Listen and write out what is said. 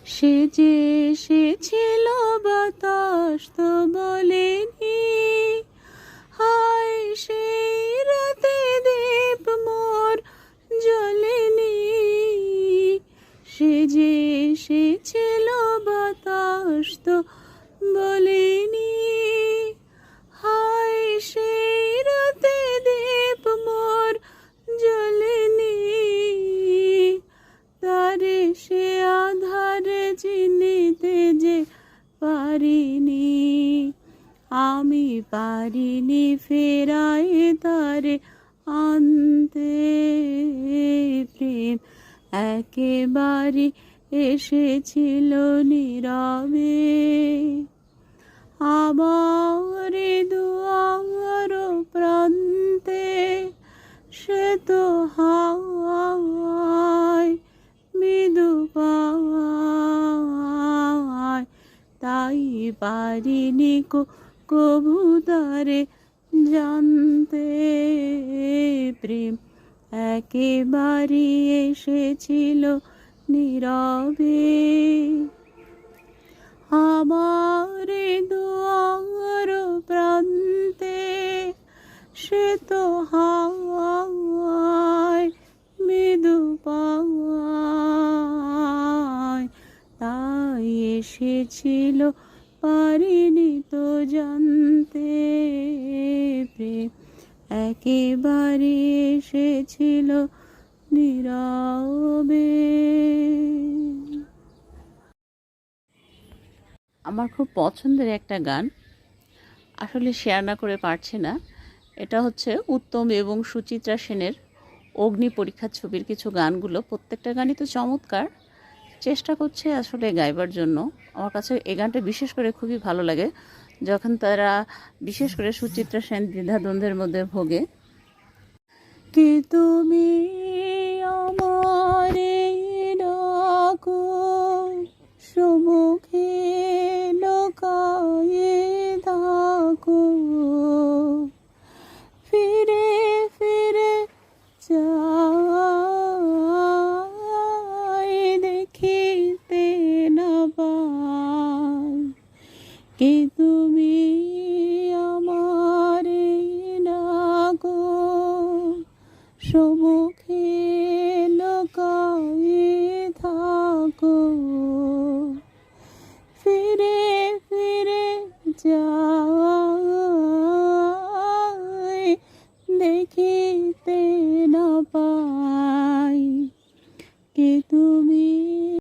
সে যে এসেছিল বাতাস তো বলেনি, হায় সেই রাতে দীপ মোর জ্বলেনি। সে যে এসেছিল বাতাস তো বলেনি, হায় সেই রাতে দীপ মোর জ্বলেনি। তারে সে আধারে চিনিতে যে পারিনি, আমি পারিনি ফেরায় তারে আনতে। প্রেম একেবারে এসেছিল নীরবে, আমার দুয়ার প্রান্তে। সে তো হাওয়ায় মৃদু পাওয়ায়, তাই পারিনি কভু তারে জানতে। প্রেম একেবারে এসেছিল নীরবে, আমার দুয়ার প্রান্তে। সে তো হাওয়ায় মৃদু পাওয়ায়, তাই এসেছিল পারিনি তো জানতে। প্রেম একেবারে এসেছিল নীরবে। আমার খুব পছন্দের একটা গান, আসলে শেয়ার না করে পারছি না। এটা হচ্ছে উত্তম এবং সুচিত্রা সেনের অগ্নি পরীক্ষা ছবির কিছু গানগুলো। প্রত্যেকটা গানই তো চমৎকার, চেষ্টা করছে আসলে গাইবার জন্য। আমার কাছে এই গানটা বিশেষ করে খুবই ভালো লাগে, যখন তারা বিশেষ করে সুচিত্রা সেন দ্বিধাদ্বন্দ্বের মধ্যে ভোগে। কে তুমি আমারে ডাকো, সম্মুখে লুকায়ে থাকো, ফিরে ফিরে যাই দেখিতে না পাই। কে তুমি আমারে ডাকো, সম্মুখে লুকায়ে থাকো, ফিরে ফিরে যাও।